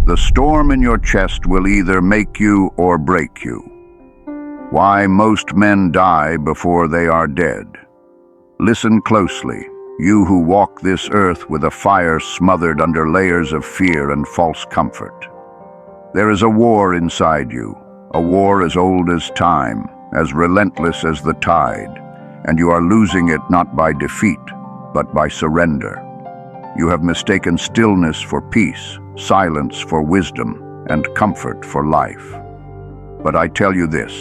The storm in your chest will either make you or break you. Why most men die before they are dead. Listen closely, you who walk this earth with a fire smothered under layers of fear and false comfort. There is a war inside you, a war as old as time, as relentless as the tide, and you are losing it not by defeat, but by surrender. You have mistaken stillness for peace, silence for wisdom, and comfort for life. But I tell you this,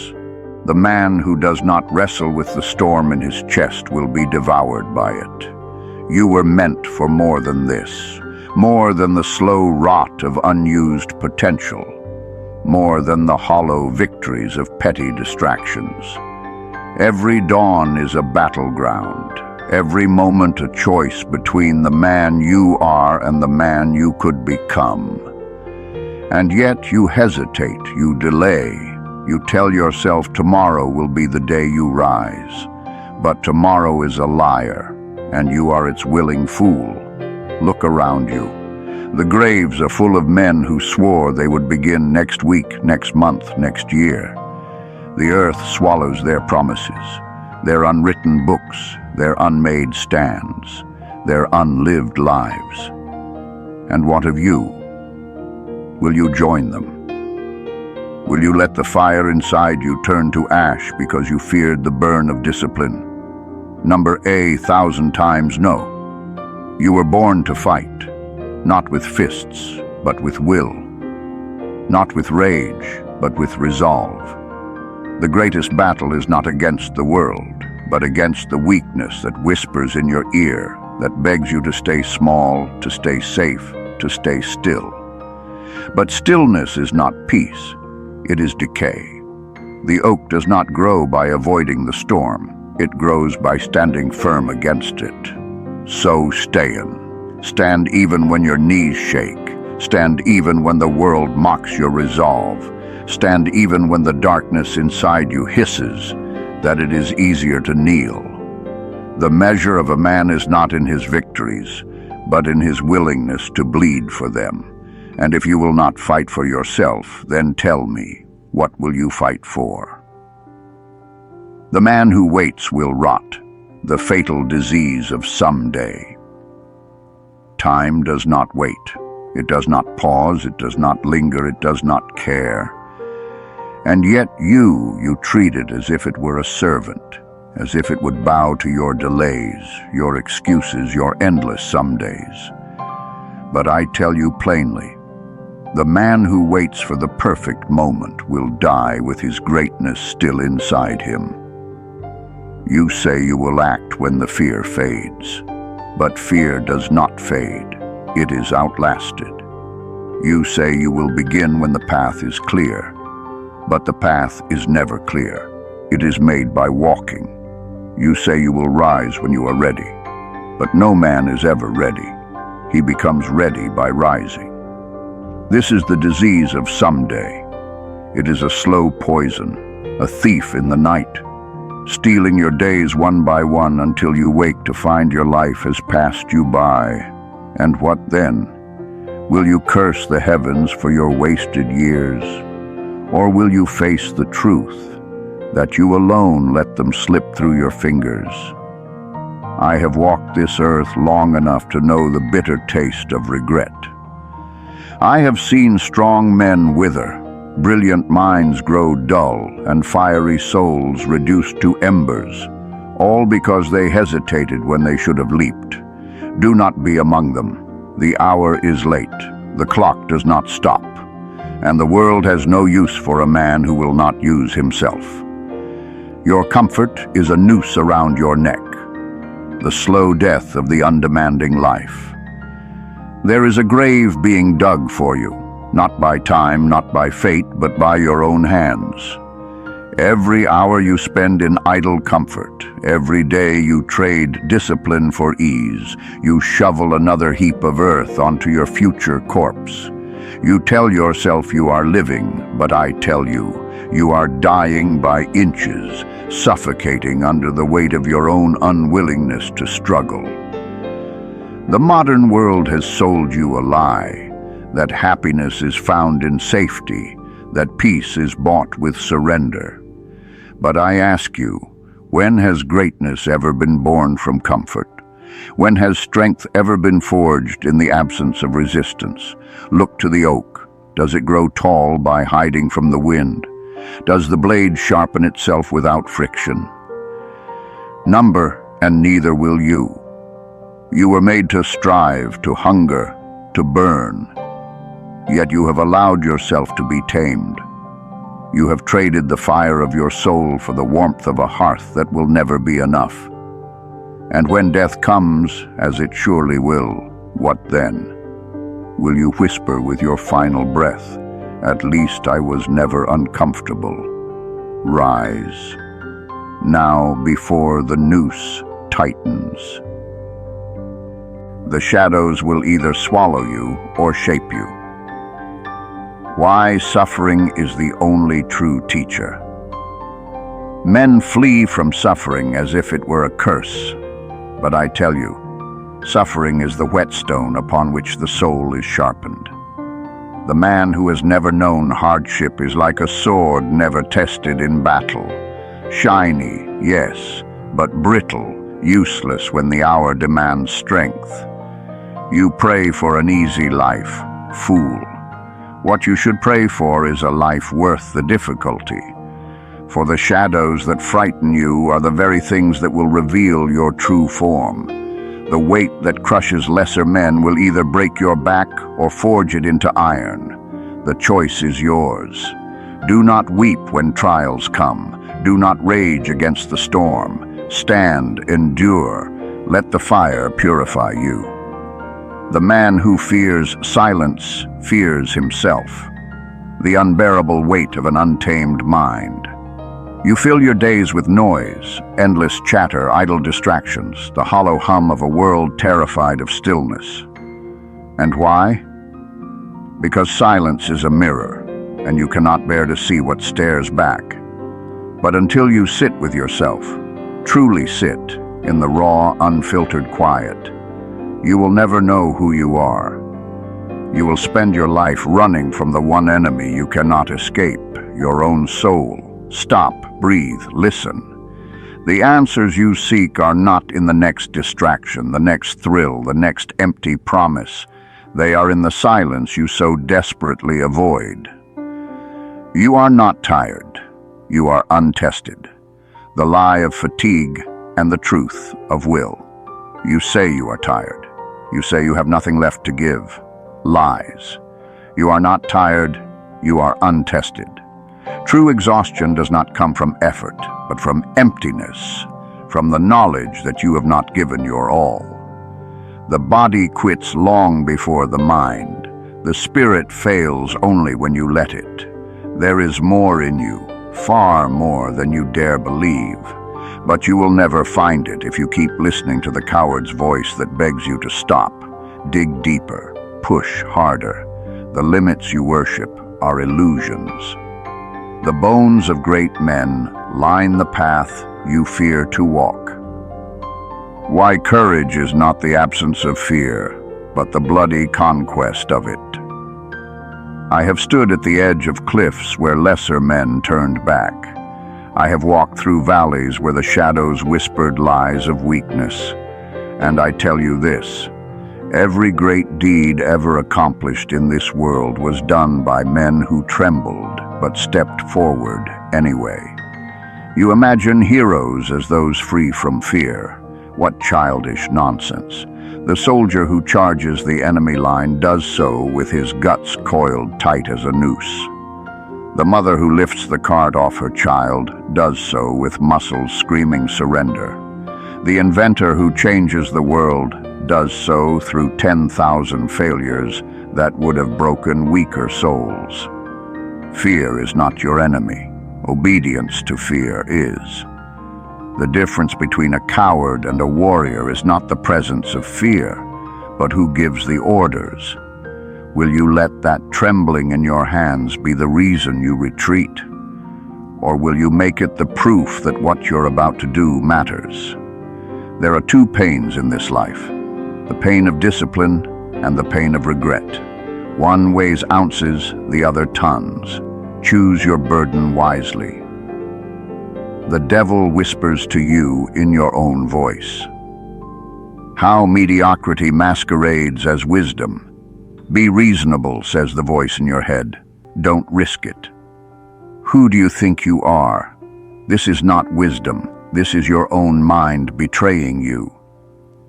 the man who does not wrestle with the storm in his chest will be devoured by it. You were meant for more than this, more than the slow rot of unused potential, more than the hollow victories of petty distractions. Every dawn is a battleground, every moment a choice between the man you are and the man you could become. And yet you hesitate, you delay, you tell yourself tomorrow will be the day you rise. But tomorrow is a liar, and you are its willing fool. Look around you. The graves are full of men who swore they would begin next week, next month, next year. The earth swallows their promises, their unwritten books, their unmade stands, their unlived lives. And what of you? Will you join them? Will you let the fire inside you turn to ash because you feared the burn of discipline? Number 1,000 times no. You were born to fight, not with fists, but with will. Not with rage, but with resolve. The greatest battle is not against the world, but against the weakness that whispers in your ear, that begs you to stay small, to stay safe, to stay still. But stillness is not peace, it is decay. The oak does not grow by avoiding the storm, it grows by standing firm against it. So stand. Stand even when your knees shake. Stand even when the world mocks your resolve. Stand even when the darkness inside you hisses that it is easier to kneel. The measure of a man is not in his victories, but in his willingness to bleed for them. And if you will not fight for yourself, then tell me, what will you fight for? The man who waits will rot, the fatal disease of someday. Time does not wait. It does not pause, it does not linger, it does not care. And yet you treat it as if it were a servant, as if it would bow to your delays, your excuses, your endless somedays. But I tell you plainly, the man who waits for the perfect moment will die with his greatness still inside him. You say you will act when the fear fades, but fear does not fade. It is outlasted. You say you will begin when the path is clear, but the path is never clear. It is made by walking. You say you will rise when you are ready, but no man is ever ready. He becomes ready by rising. This is the disease of someday. It is a slow poison, a thief in the night, stealing your days one by one until you wake to find your life has passed you by. And what then? Will you curse the heavens for your wasted years? Or will you face the truth, that you alone let them slip through your fingers? I have walked this earth long enough to know the bitter taste of regret. I have seen strong men wither, brilliant minds grow dull, and fiery souls reduced to embers, all because they hesitated when they should have leaped. Do not be among them. The hour is late. The clock does not stop. And the world has no use for a man who will not use himself. Your comfort is a noose around your neck, the slow death of the undemanding life. There is a grave being dug for you, not by time, not by fate, but by your own hands. Every hour you spend in idle comfort, every day you trade discipline for ease, you shovel another heap of earth onto your future corpse. You tell yourself you are living, but I tell you, you are dying by inches, suffocating under the weight of your own unwillingness to struggle. The modern world has sold you a lie, that happiness is found in safety, that peace is bought with surrender. But I ask you, when has greatness ever been born from comfort? When has strength ever been forged in the absence of resistance? Look to the oak. Does it grow tall by hiding from the wind? Does the blade sharpen itself without friction? Number, and neither will you. You were made to strive, to hunger, to burn. Yet you have allowed yourself to be tamed. You have traded the fire of your soul for the warmth of a hearth that will never be enough. And when death comes, as it surely will, what then? Will you whisper with your final breath, "At least I was never uncomfortable"? Rise, now before the noose tightens. The shadows will either swallow you or shape you. Why suffering is the only true teacher. Men flee from suffering as if it were a curse. But I tell you, suffering is the whetstone upon which the soul is sharpened. The man who has never known hardship is like a sword never tested in battle. Shiny, yes, but brittle, useless when the hour demands strength. You pray for an easy life, fool. What you should pray for is a life worth the difficulty. For the shadows that frighten you are the very things that will reveal your true form. The weight that crushes lesser men will either break your back or forge it into iron. The choice is yours. Do not weep when trials come. Do not rage against the storm. Stand, endure. Let the fire purify you. The man who fears silence fears himself. The unbearable weight of an untamed mind. You fill your days with noise, endless chatter, idle distractions, the hollow hum of a world terrified of stillness. And why? Because silence is a mirror, and you cannot bear to see what stares back. But until you sit with yourself, truly sit, in the raw, unfiltered quiet, you will never know who you are. You will spend your life running from the one enemy you cannot escape, your own soul. Stop, breathe, listen. The answers you seek are not in the next distraction, the next thrill, the next empty promise. They are in the silence you so desperately avoid. You are not tired. You are untested. The lie of fatigue and the truth of will. You say you are tired. You say you have nothing left to give. Lies. You are not tired. You are untested. True exhaustion does not come from effort, but from emptiness, from the knowledge that you have not given your all. The body quits long before the mind. The spirit fails only when you let it. There is more in you, far more than you dare believe. But you will never find it if you keep listening to the coward's voice that begs you to stop, dig deeper, push harder. The limits you worship are illusions. The bones of great men line the path you fear to walk. Why courage is not the absence of fear, but the bloody conquest of it. I have stood at the edge of cliffs where lesser men turned back. I have walked through valleys where the shadows whispered lies of weakness. And I tell you this, every great deed ever accomplished in this world was done by men who trembled but stepped forward anyway. You imagine heroes as those free from fear. What childish nonsense. The soldier who charges the enemy line does so with his guts coiled tight as a noose. The mother who lifts the cart off her child does so with muscles screaming surrender. The inventor who changes the world does so through 10,000 failures that would have broken weaker souls. Fear is not your enemy. Obedience to fear is. The difference between a coward and a warrior is not the presence of fear, but who gives the orders. Will you let that trembling in your hands be the reason you retreat? Or will you make it the proof that what you're about to do matters? There are two pains in this life, the pain of discipline and the pain of regret. One weighs ounces, the other tons. Choose your burden wisely. The devil whispers to you in your own voice. How mediocrity masquerades as wisdom. Be reasonable, says the voice in your head. Don't risk it. Who do you think you are? This is not wisdom. This is your own mind betraying you.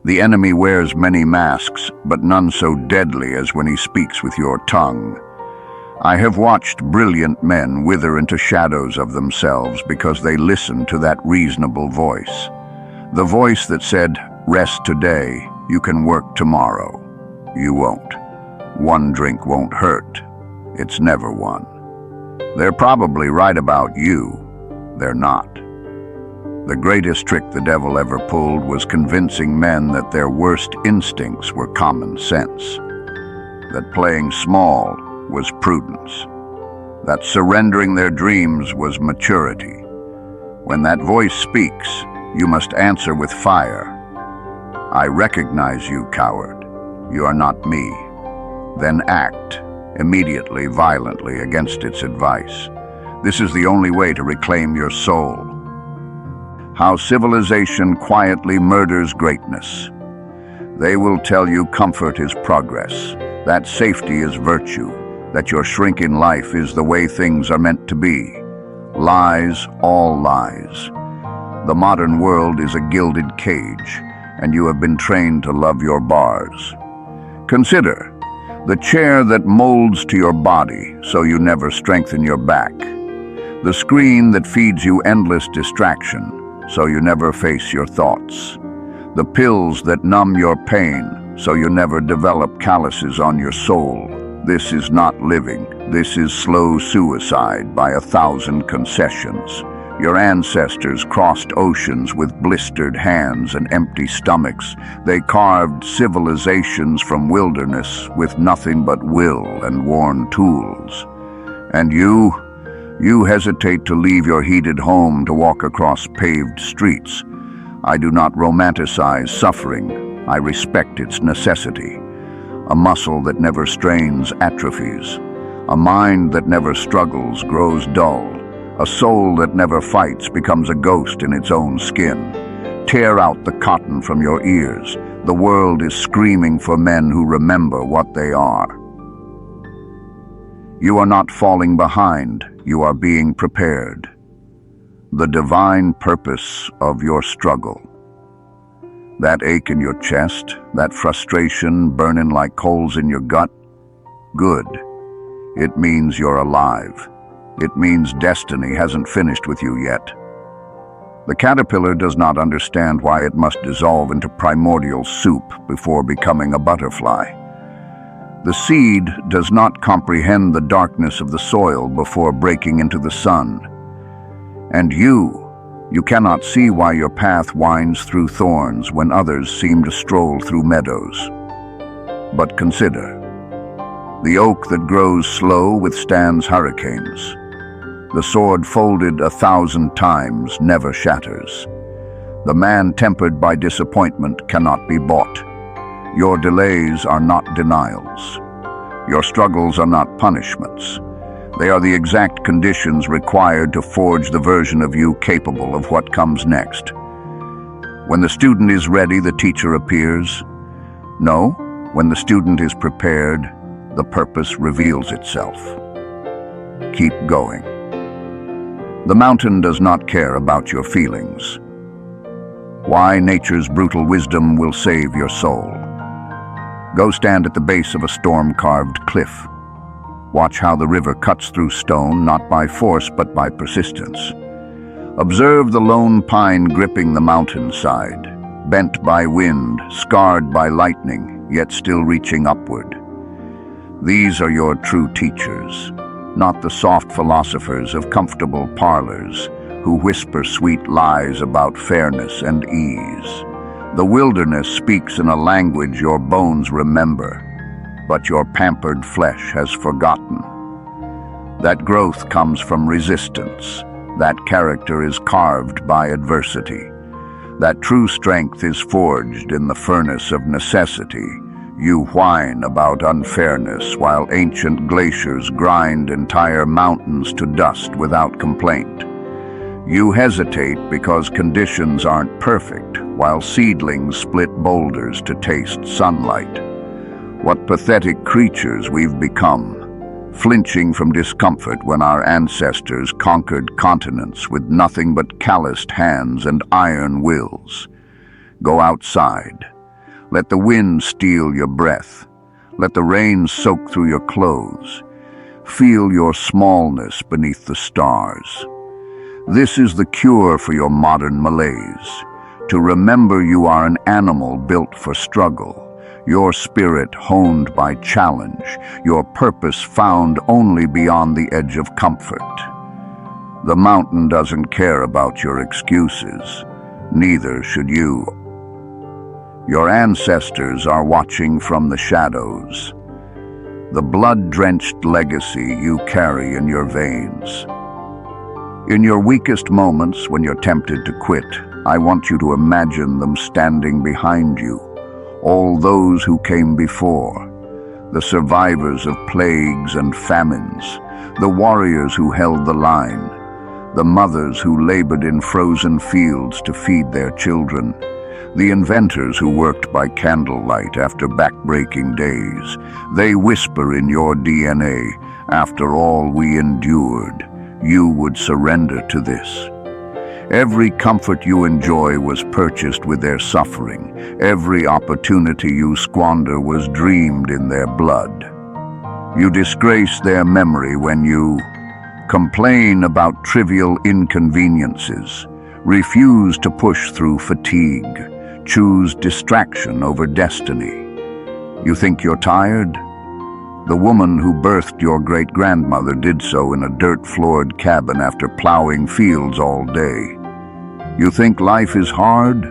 The enemy wears many masks, but none so deadly as when he speaks with your tongue. I have watched brilliant men wither into shadows of themselves because they listened to that reasonable voice. The voice that said, "Rest today, you can work tomorrow." You won't. One drink won't hurt. It's never one. They're probably right about you. They're not. The greatest trick the devil ever pulled was convincing men that their worst instincts were common sense, that playing small was prudence, that surrendering their dreams was maturity. When that voice speaks, you must answer with fire. I recognize you, coward. You are not me. Then act, immediately, violently, against its advice. This is the only way to reclaim your soul. How civilization quietly murders greatness. They will tell you comfort is progress, that safety is virtue, that your shrinking life is the way things are meant to be. Lies, all lies. The modern world is a gilded cage, and you have been trained to love your bars. Consider the chair that molds to your body so you never strengthen your back. The screen that feeds you endless distraction so you never face your thoughts. The pills that numb your pain so you never develop calluses on your soul. This is not living. This is slow suicide by 1,000 concessions. Your ancestors crossed oceans with blistered hands and empty stomachs. They carved civilizations from wilderness with nothing but will and worn tools. And you hesitate to leave your heated home to walk across paved streets. I do not romanticize suffering. I respect its necessity. A muscle that never strains atrophies. A mind that never struggles grows dull. A soul that never fights becomes a ghost in its own skin. Tear out the cotton from your ears. The world is screaming for men who remember what they are. You are not falling behind. You are being prepared. The divine purpose of your struggle. That ache in your chest, that frustration burning like coals in your gut, good. It means you're alive. It means destiny hasn't finished with you yet. The caterpillar does not understand why it must dissolve into primordial soup before becoming a butterfly. The seed does not comprehend the darkness of the soil before breaking into the sun. And you cannot see why your path winds through thorns when others seem to stroll through meadows. But consider, the oak that grows slow withstands hurricanes. The sword folded 1,000 times never shatters. The man tempered by disappointment cannot be bought. Your delays are not denials. Your struggles are not punishments. They are the exact conditions required to forge the version of you capable of what comes next. When the student is ready, the teacher appears. No, when the student is prepared, the purpose reveals itself. Keep going. The mountain does not care about your feelings. Why nature's brutal wisdom will save your soul. Go stand at the base of a storm-carved cliff. Watch how the river cuts through stone, not by force but by persistence. Observe the lone pine gripping the mountainside, bent by wind, scarred by lightning, yet still reaching upward. These are your true teachers, not the soft philosophers of comfortable parlors who whisper sweet lies about fairness and ease. The wilderness speaks in a language your bones remember, but your pampered flesh has forgotten. That growth comes from resistance. That character is carved by adversity. That true strength is forged in the furnace of necessity. You whine about unfairness while ancient glaciers grind entire mountains to dust without complaint. You hesitate because conditions aren't perfect, while seedlings split boulders to taste sunlight. What pathetic creatures we've become, flinching from discomfort when our ancestors conquered continents with nothing but calloused hands and iron wills. Go outside. Let the wind steal your breath. Let the rain soak through your clothes. Feel your smallness beneath the stars. This is the cure for your modern malaise. To remember you are an animal built for struggle, your spirit honed by challenge, your purpose found only beyond the edge of comfort. The mountain doesn't care about your excuses. Neither should you. Your ancestors are watching from the shadows, the blood-drenched legacy you carry in your veins. In your weakest moments, when you're tempted to quit, I want you to imagine them standing behind you, all those who came before, the survivors of plagues and famines, the warriors who held the line, the mothers who labored in frozen fields to feed their children, the inventors who worked by candlelight after back-breaking days. They whisper in your DNA, after all we endured, you would surrender to this. Every comfort you enjoy was purchased with their suffering. Every opportunity you squander was dreamed in their blood. You disgrace their memory when you complain about trivial inconveniences, refuse to push through fatigue, choose distraction over destiny. You think you're tired? The woman who birthed your great-grandmother did so in a dirt-floored cabin after plowing fields all day. You think life is hard?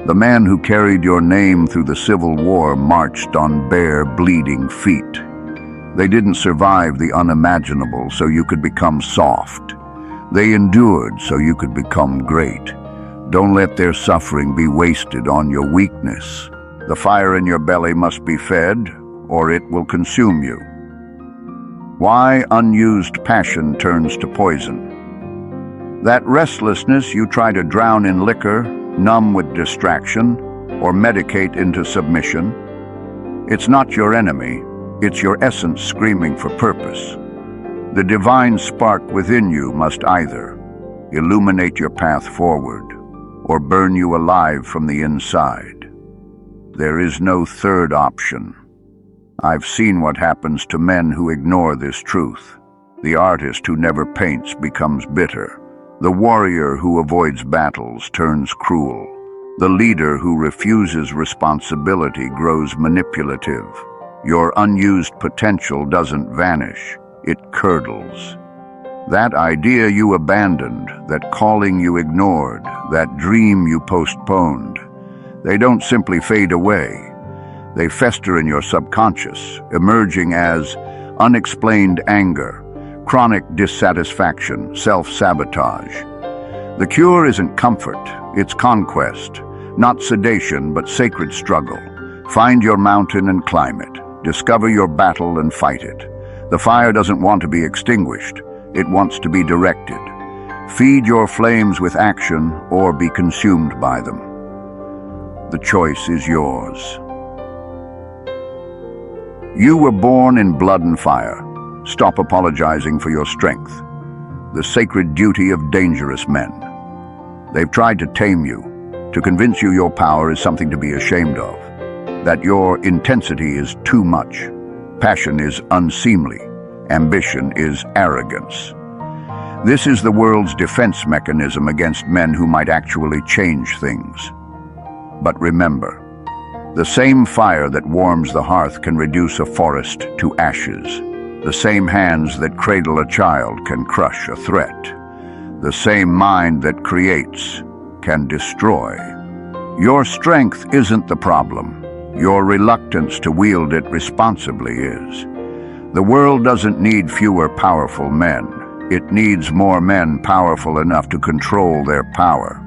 The man who carried your name through the Civil War marched on bare, bleeding feet. They didn't survive the unimaginable so you could become soft. They endured so you could become great. Don't let their suffering be wasted on your weakness. The fire in your belly must be fed, or it will consume you. Why unused passion turns to poison. That restlessness you try to drown in liquor, numb with distraction, or medicate into submission, it's not your enemy, it's your essence screaming for purpose. The divine spark within you must either illuminate your path forward or burn you alive from the inside. There is no third option. I've seen what happens to men who ignore this truth. The artist who never paints becomes bitter. The warrior who avoids battles turns cruel. The leader who refuses responsibility grows manipulative. Your unused potential doesn't vanish, it curdles. That idea you abandoned, that calling you ignored, that dream you postponed, they don't simply fade away. They fester in your subconscious, emerging as unexplained anger, chronic dissatisfaction, self-sabotage. The cure isn't comfort, it's conquest. Not sedation, but sacred struggle. Find your mountain and climb it. Discover your battle and fight it. The fire doesn't want to be extinguished, it wants to be directed. Feed your flames with action or be consumed by them. The choice is yours. You were born in blood and fire. Stop apologizing for your strength. The sacred duty of dangerous men. They've tried to tame you, to convince you your power is something to be ashamed of, that your intensity is too much, passion is unseemly, ambition is arrogance. This is the world's defense mechanism against men who might actually change things. But remember, the same fire that warms the hearth can reduce a forest to ashes. The same hands that cradle a child can crush a threat. The same mind that creates can destroy. Your strength isn't the problem. Your reluctance to wield it responsibly is. The world doesn't need fewer powerful men. It needs more men powerful enough to control their power.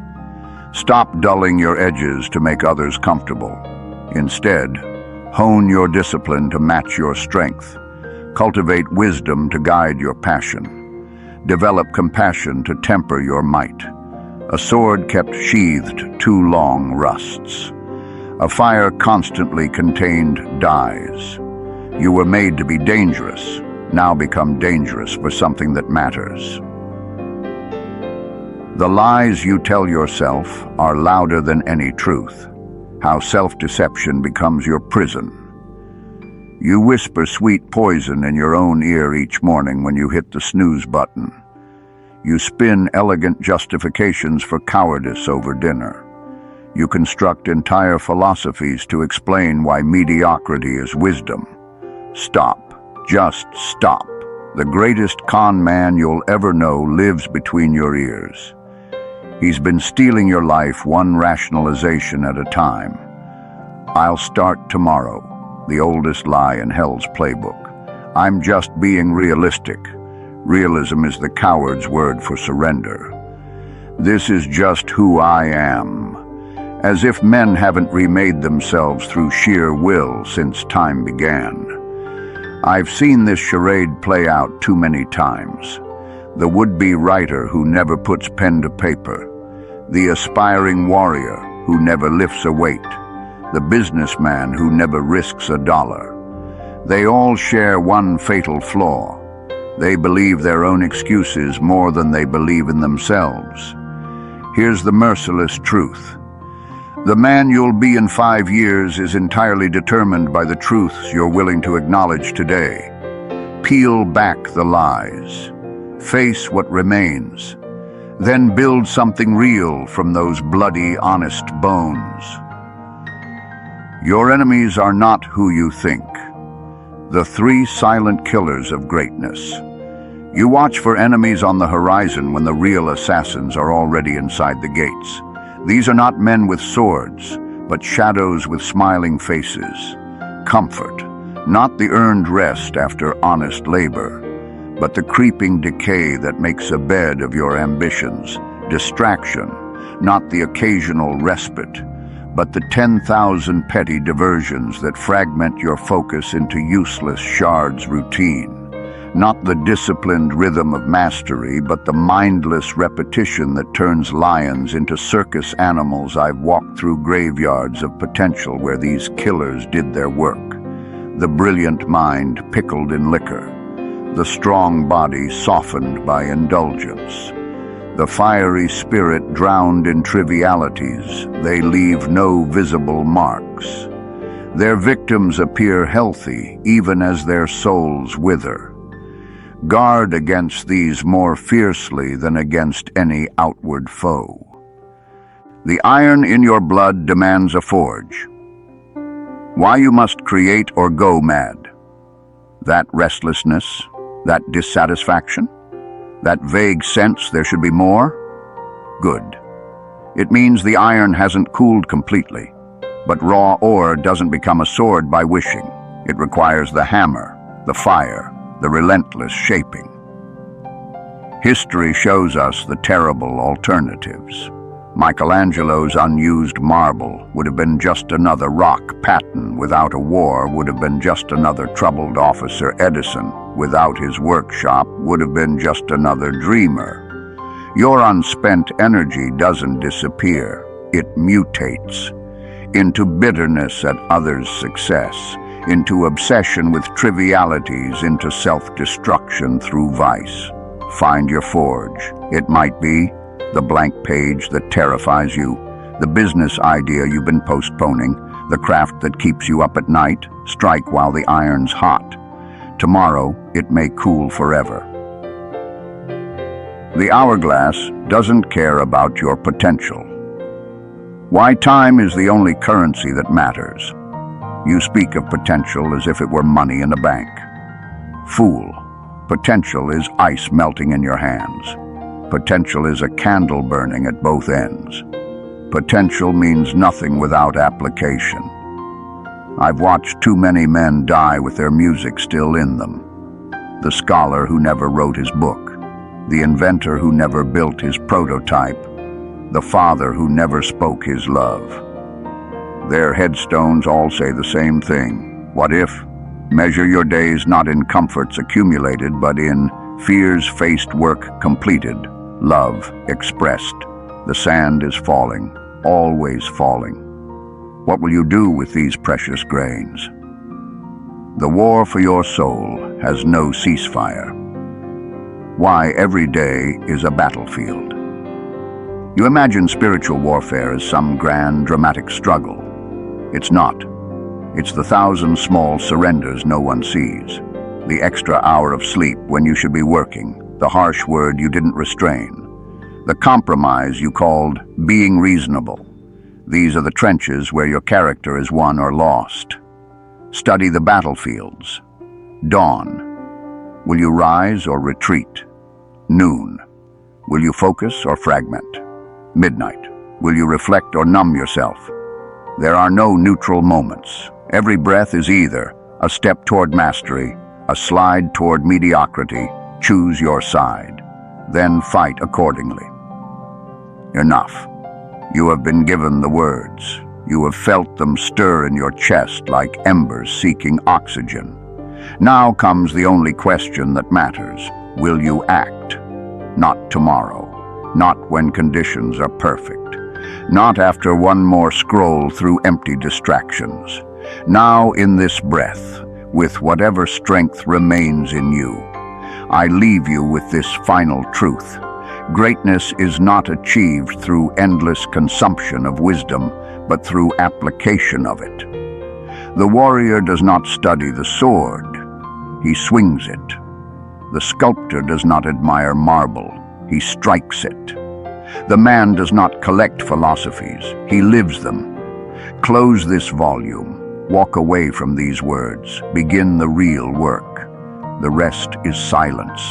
Stop dulling your edges to make others comfortable. Instead, Hone your discipline to match your strength. Cultivate wisdom to guide your passion. Develop compassion to temper your might. A sword kept sheathed too long rusts. A fire constantly contained dies. You were made to be dangerous. Now become dangerous for something that matters. The lies you tell yourself are louder than any truth. How self-deception becomes your prison. You whisper sweet poison in your own ear each morning when you hit the snooze button. You spin elegant justifications for cowardice over dinner. You construct entire philosophies to explain why mediocrity is wisdom. Stop. Just stop. The greatest con man you'll ever know lives between your ears. He's been stealing your life one rationalization at a time. I'll start tomorrow, the oldest lie in hell's playbook. I'm just being realistic. Realism is the coward's word for surrender. This is just who I am. As if men haven't remade themselves through sheer will since time began. I've seen this charade play out too many times. The would-be writer who never puts pen to paper, the aspiring warrior who never lifts a weight, the businessman who never risks a dollar. They all share one fatal flaw. They believe their own excuses more than they believe in themselves. Here's the merciless truth. The man you'll be in 5 years is entirely determined by the truths you're willing to acknowledge today. Peel back the lies. Face what remains. Then build something real from those bloody, honest bones. Your enemies are not who you think. The 3 silent killers of greatness. You watch for enemies on the horizon when the real assassins are already inside the gates. These are not men with swords, but shadows with smiling faces. Comfort, not the earned rest after honest labor, but the creeping decay that makes a bed of your ambitions. Distraction, not the occasional respite, but the 10,000 petty diversions that fragment your focus into useless shards routine. Not the disciplined rhythm of mastery, but the mindless repetition that turns lions into circus animals. I've walked through graveyards of potential where these killers did their work. The brilliant mind pickled in liquor. The strong body softened by indulgence. The fiery spirit drowned in trivialities. They leave no visible marks. Their victims appear healthy, even as their souls wither. Guard against these more fiercely than against any outward foe. The iron in your blood demands a forge. Why you must create or go mad? That restlessness, that dissatisfaction, that vague sense there should be more? Good. It means the iron hasn't cooled completely, but raw ore doesn't become a sword by wishing. It requires the hammer, the fire, the relentless shaping. History shows us the terrible alternatives. Michelangelo's unused marble would have been just another rock. Patton without a war would have been just another troubled officer. Edison without his workshop would have been just another dreamer. Your unspent energy doesn't disappear. It mutates into bitterness at others' success, into obsession with trivialities, into self-destruction through vice. Find your forge. It might be the blank page that terrifies you, the business idea you've been postponing, the craft that keeps you up at night. Strike while the iron's hot. Tomorrow, it may cool forever. The hourglass doesn't care about your potential. Why time is the only currency that matters. You speak of potential as if it were money in a bank. Fool. Potential is ice melting in your hands. Potential is a candle burning at both ends. Potential means nothing without application. I've watched too many men die with their music still in them. The scholar who never wrote his book. The inventor who never built his prototype. The father who never spoke his love. Their headstones all say the same thing. What if? Measure your days not in comforts accumulated, but in fears-faced work completed, love expressed. The sand is falling, always falling. What will you do with these precious grains? The war for your soul has no ceasefire. Why every day is a battlefield. You imagine spiritual warfare as some grand, dramatic struggle. It's not. It's the 1,000 small surrenders no one sees. The extra hour of sleep when you should be working. The harsh word you didn't restrain. The compromise you called being reasonable. These are the trenches where your character is won or lost. Study the battlefields. Dawn. Will you rise or retreat? Noon. Will you focus or fragment? Midnight. Will you reflect or numb yourself? There are no neutral moments. Every breath is either a step toward mastery, a slide toward mediocrity. Choose your side. Then fight accordingly. Enough. You have been given the words. You have felt them stir in your chest like embers seeking oxygen. Now comes the only question that matters. Will you act? Not tomorrow. Not when conditions are perfect. Not after one more scroll through empty distractions. Now in this breath, with whatever strength remains in you. I leave you with this final truth. Greatness is not achieved through endless consumption of wisdom, but through application of it. The warrior does not study the sword, he swings it. The sculptor does not admire marble, he strikes it. The man does not collect philosophies, he lives them. Close this volume, walk away from these words, begin the real work. The rest is silence.